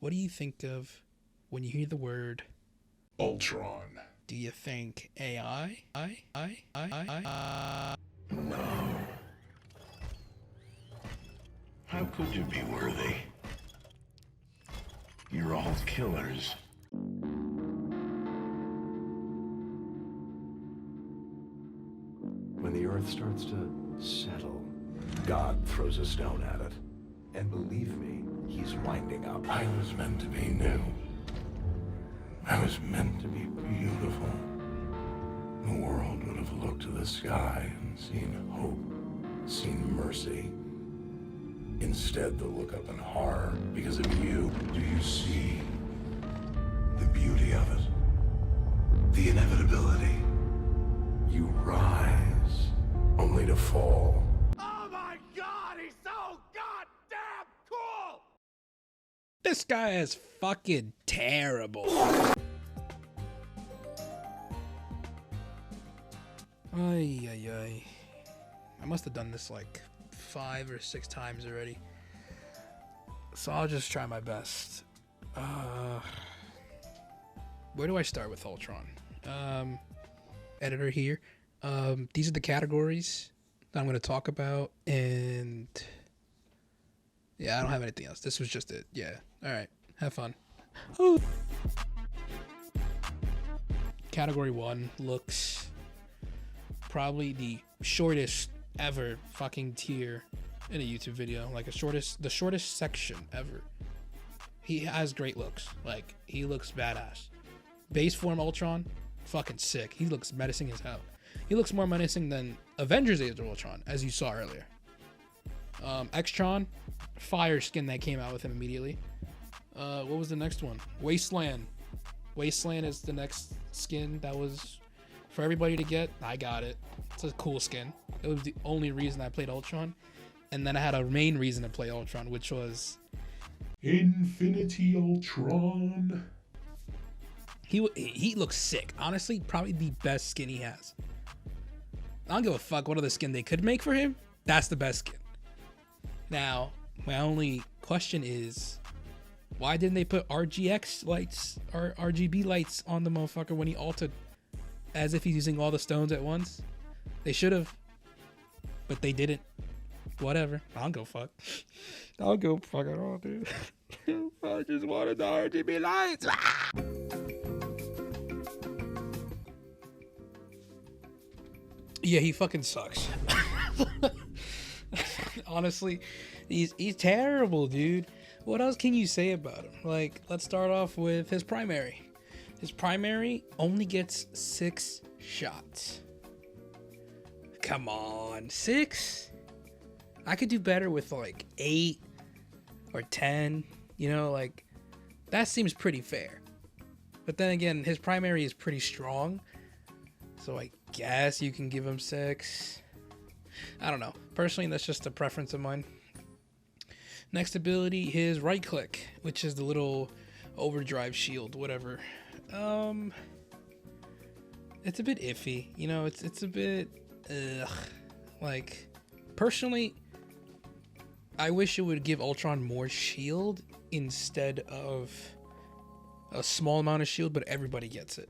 what do you think of when you hear the word Ultron. Do you think AI? No. How could you be worthy? You're all killers. When the earth starts to settle, God throws a stone at it. And believe me, he's winding up. I was meant to be new. I was meant to be beautiful. The world would have looked to the sky and seen hope, seen mercy. Instead, they'll look up in horror because of you. Do you see the beauty of it? The inevitability. You rise, only to fall. Oh my god, he's so goddamn cool! This guy is fucking terrible. Ay, ay, ay. I must have done this like 5 or 6 times already. So I'll just try my best. Where do I start with Ultron? Editor here. These are the categories that I'm going to talk about, and yeah, I don't have anything else. This was just it. Yeah. All right. Have fun. Oh. Category 1 looks probably the shortest ever fucking tier in a YouTube video. Like the shortest section ever. He has great looks. Like, he looks badass. Base form Ultron, fucking sick. He looks menacing as hell. He looks more menacing than Avengers Age of Ultron, as you saw earlier. Extron, fire skin that came out with him immediately. What was the next one? Wasteland. Wasteland is the next skin that was for everybody to get. I got it. It's a cool skin. It was the only reason I played Ultron. And then I had a main reason to play Ultron, which was Infinity Ultron. he looks sick. Honestly, probably the best skin he has. I don't give a fuck what other skin they could make for him. That's the best skin. Now, my only question is, why didn't they put RGX lights or RGB lights on the motherfucker when he altered, as if he's using all the stones at once? They should have, but they didn't. Whatever. I don't go fuck. I'll go fuck it all, dude. I just wanted the RGB lights. Yeah, he fucking sucks. Honestly, he's terrible, dude. What else can you say about him? Like, let's start off with his primary. His primary only gets 6 shots. Come on, 6? I could do better with like 8 or 10, you know, like that seems pretty fair. But then again, his primary is pretty strong, so I guess you can give him 6. I don't know. Personally, that's just a preference of mine. Next ability, his right click, which is the little overdrive shield, whatever. It's a bit iffy, you know, it's a bit like, personally, I wish it would give Ultron more shield instead of a small amount of shield, but everybody gets it.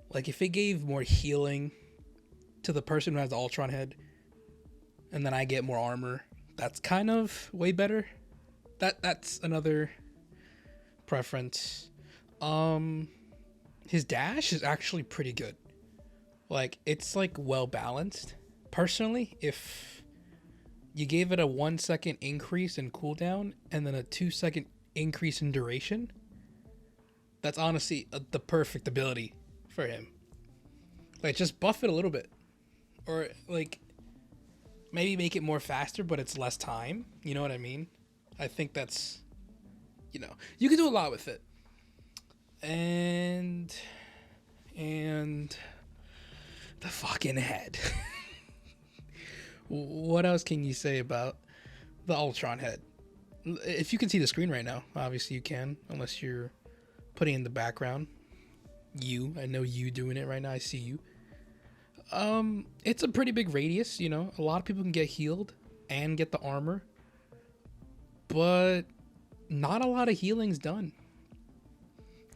Like, if it gave more healing to the person who has the Ultron head, and then I get more armor, that's kind of way better. That's another preference. His dash is actually pretty good. Like, it's like well balanced. Personally, if you gave it a 1 second increase in cooldown and then a 2 second increase in duration, that's honestly the perfect ability for him. Like, just buff it a little bit, or like maybe make it more faster, but it's less time. You know what I mean? I think that's, you know, you can do a lot with it. And the fucking head. What else can you say about the Ultron head? If you can see the screen right now, obviously you can, unless you're putting in the background. I know you doing it right now. I see you. It's a pretty big radius, you know. A lot of people can get healed and get the armor. But not a lot of healing's done.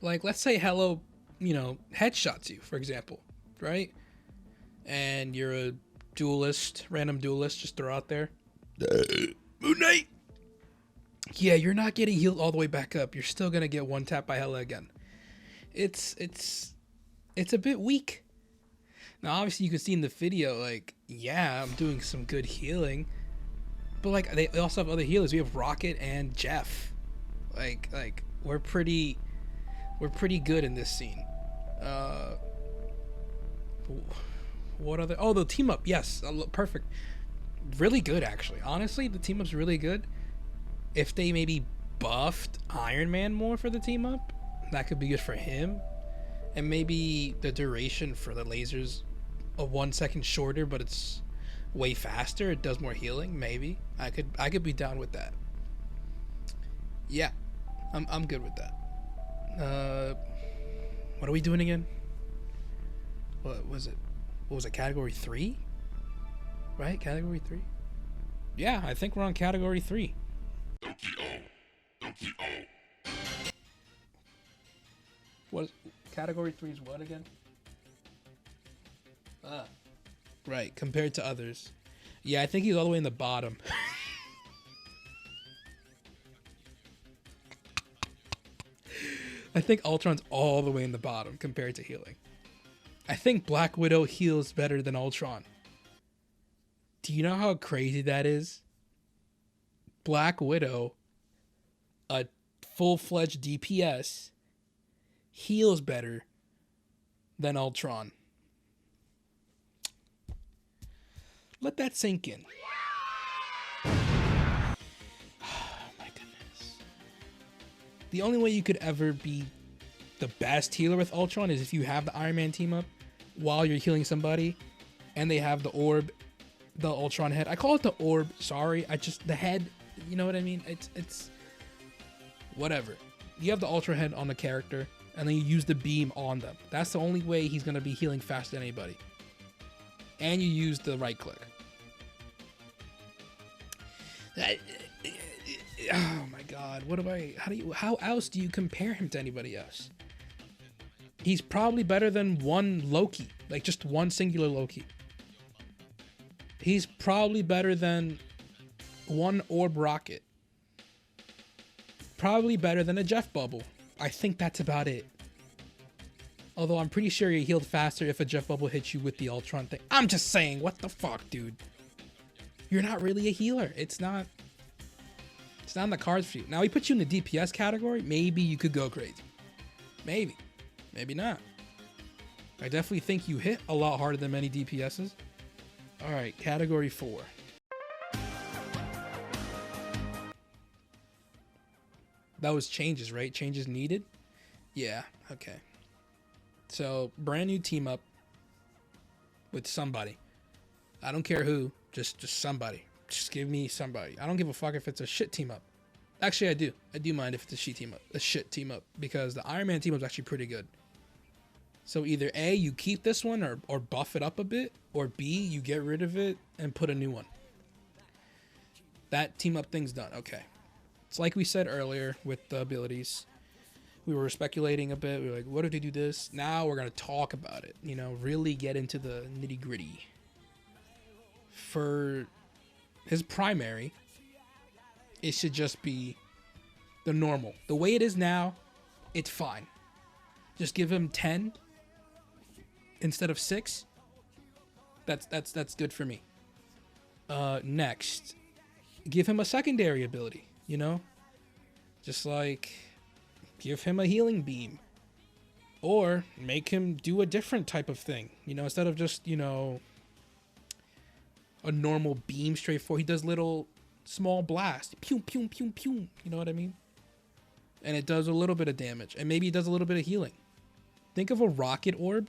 Like, let's say Hello, you know, headshots you, for example, right? And you're a duelist, random duelist, just throw out there. Moon Knight! Yeah, you're not getting healed all the way back up. You're still gonna get one tap by Hela again. It's a bit weak. Now, obviously, you can see in the video, like, yeah, I'm doing some good healing. But, like, they also have other healers. We have Rocket and Jeff. Like we're pretty good in this scene. What other? Oh, the team up. Yes, perfect. Really good, actually. Honestly, the team up's really good. If they maybe buffed Iron Man more for the team up, that could be good for him. And maybe the duration for the lasers a 1 second shorter, but it's way faster. It does more healing. Maybe I could be down with that. Yeah, I'm good with that. What are we doing again? What was it? What was it? Category 3? Right? Category 3? Yeah, I think we're on category 3. What? Category 3 is what again? Right, compared to others. Yeah, I think he's all the way in the bottom. I think Ultron's all the way in the bottom compared to healing. I think Black Widow heals better than Ultron. Do you know how crazy that is? Black Widow, a full-fledged DPS, heals better than Ultron. Let that sink in. Oh my goodness. The only way you could ever be the best healer with Ultron is if you have the Iron Man team up while you're healing somebody and they have the orb, the Ultron head. I call it the orb, sorry. The head, you know what I mean? It's whatever. You have the Ultron head on the character and then you use the beam on them. That's the only way he's going to be healing faster than anybody. And you use the right click. Oh my god, how else do you compare him to anybody else? He's probably better than one Loki, like just one singular Loki. He's probably better than one Orb Rocket. Probably better than a Jeff Bubble. I think that's about it. Although I'm pretty sure you healed faster if a Jeff Bubble hits you with the Ultron thing. I'm just saying, what the fuck, dude? You're not really a healer. It's not in the cards for you. Now, we put you in the DPS category. Maybe you could go crazy. Maybe. Maybe not. I definitely think you hit a lot harder than many DPSs. All right, category 4. That was changes, right? Changes needed? Yeah, okay. So, brand new team up with somebody. I don't care who, just somebody. Just give me somebody. I don't give a fuck if it's a shit team up. Actually, I do. I do mind if it's a shit team up, because the Iron Man team up is actually pretty good. So either A, you keep this one or buff it up a bit, or B, you get rid of it and put a new one. That team up thing's done. Okay. It's like we said earlier with the abilities. We were speculating a bit. We were like, what if they do this? Now we're going to talk about it. You know, really get into the nitty gritty. For his primary, it should just be the normal. The way it is now, it's fine. Just give him 10 instead of 6. That's good for me. Next, give him a secondary ability, you know? Just like give him a healing beam. Or make him do a different type of thing. You know, instead of just, you know, a normal beam straight forward, he does little small blast. Pew, pew, pew, pew. You know what I mean? And it does a little bit of damage. And maybe it does a little bit of healing. Think of a rocket orb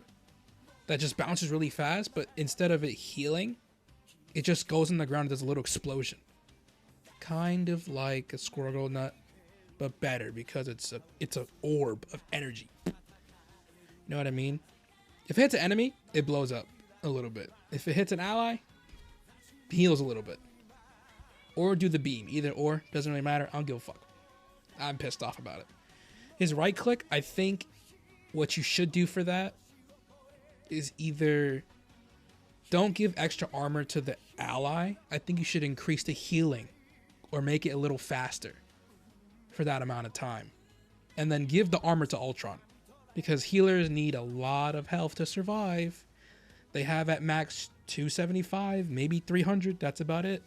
that just bounces really fast, but instead of it healing, it just goes in the ground and does a little explosion. Kind of like a Squirgle Nut, but better because it's a orb of energy. You know what I mean? If it hits an enemy, it blows up a little bit. If it hits an ally, it heals a little bit. Or do the beam. Either or. Doesn't really matter. I don't give a fuck. I'm pissed off about it. His right click, I think what you should do for that is either don't give extra armor to the ally. I think you should increase the healing or make it a little faster for that amount of time. And then give the armor to Ultron, because healers need a lot of health to survive. They have at max 275, maybe 300. That's about it.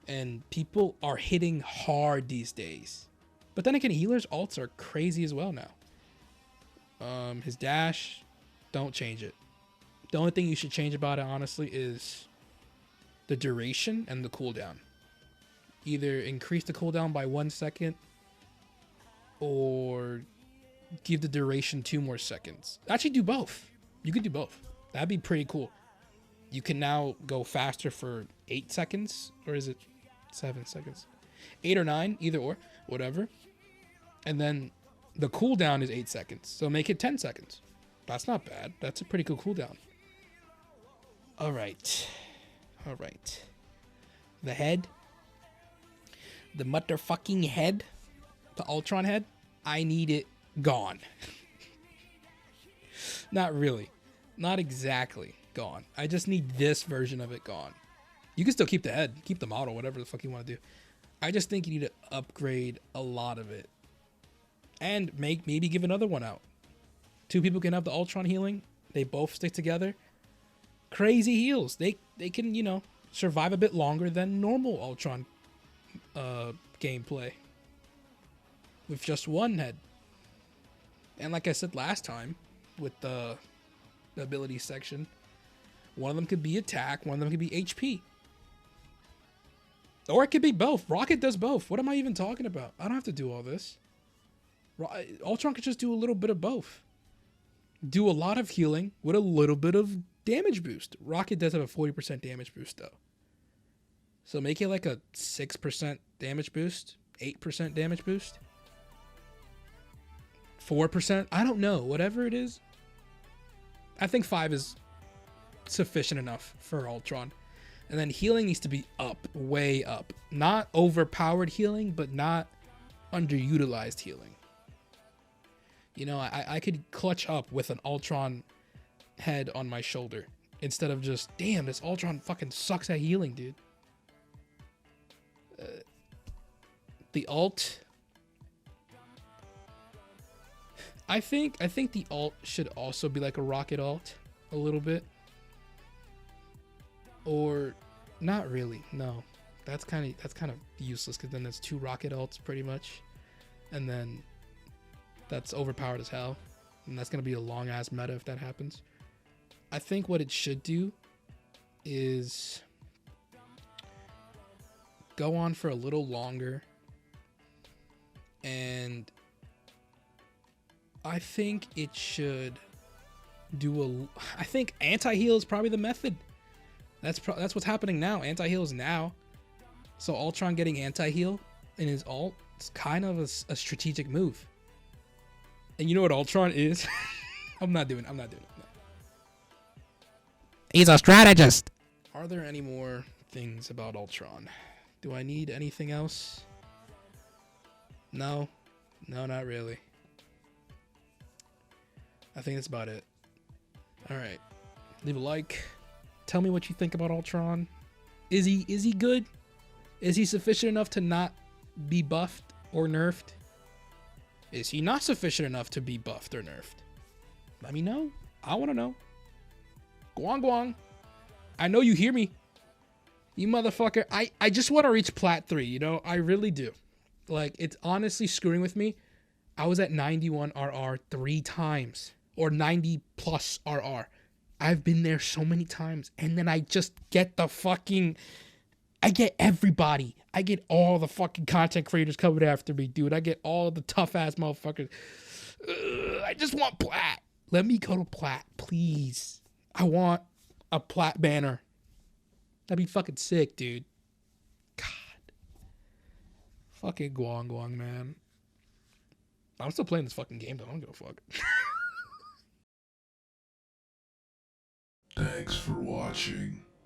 And people are hitting hard these days. But then again, healers' ults are crazy as well now. His dash, don't change it. The only thing you should change about it, honestly, is the duration and the cooldown. Either increase the cooldown by 1 second or give the duration 2 more seconds. Actually, do both. You could do both. That'd be pretty cool. You can now go faster for 8 seconds, or is it 7 seconds? 8 or 9, either or, whatever. And then the cooldown is 8 seconds, so make it 10 seconds. That's not bad. That's a pretty cool cooldown. All right. The head. The motherfucking head. The Ultron head. I need it gone. Not really. Not exactly gone. I just need this version of it gone. You can still keep the head. Keep the model, whatever the fuck you want to do. I just think you need to upgrade a lot of it. And maybe give another one out. 2 people can have the Ultron healing. They both stick together. Crazy heals. They can, you know, survive a bit longer than normal Ultron gameplay. With just one head. And like I said last time, with the ability section, one of them could be attack, one of them could be HP. Or it could be both. Rocket does both. What am I even talking about? I don't have to do all this. Ultron could just do a little bit of both. Do a lot of healing with a little bit of damage boost. Rocket does have a 40% damage boost though. So make it like a 6% damage boost, 8% damage boost, 4%. I don't know. Whatever it is. I think 5 is sufficient enough for Ultron. And then healing needs to be up, way up. Not overpowered healing, but not underutilized healing. You know, I could clutch up with an Ultron head on my shoulder instead of just, damn, this Ultron fucking sucks at healing, dude. The ult, I think the ult should also be like a rocket ult a little bit. Or not really. No. That's kind of useless, cuz then there's 2 rocket ults pretty much. And then that's overpowered as hell. And that's going to be a long ass meta if that happens. I think what it should do is go on for a little longer. And I think it should do I think anti-heal is probably the method. That's what's happening now. Anti-heal is now. So Ultron getting anti-heal in his ult is kind of a strategic move. And you know what Ultron is? I'm not doing it. No. He's a strategist. Are there any more things about Ultron? Do I need anything else? No, not really. I think that's about it. All right, leave a like. Tell me what you think about Ultron. Is he good? Is he sufficient enough to not be buffed or nerfed? Is he not sufficient enough to be buffed or nerfed? Let me know. I want to know. GUANG. I know you hear me. You motherfucker. I just want to reach Plat 3, you know? I really do. Like, it's honestly screwing with me. I was at 91 RR 3 times. Or 90 plus RR. I've been there so many times. And then I just get the fucking... I get everybody. I get all the fucking content creators coming after me, dude. I get all the tough-ass motherfuckers. I just want Plat. Let me go to Plat, please. I want a Plat banner. That'd be fucking sick, dude. God. Fucking GUANG, man. I'm still playing this fucking game, though. I don't give a fuck. Thanks for watching.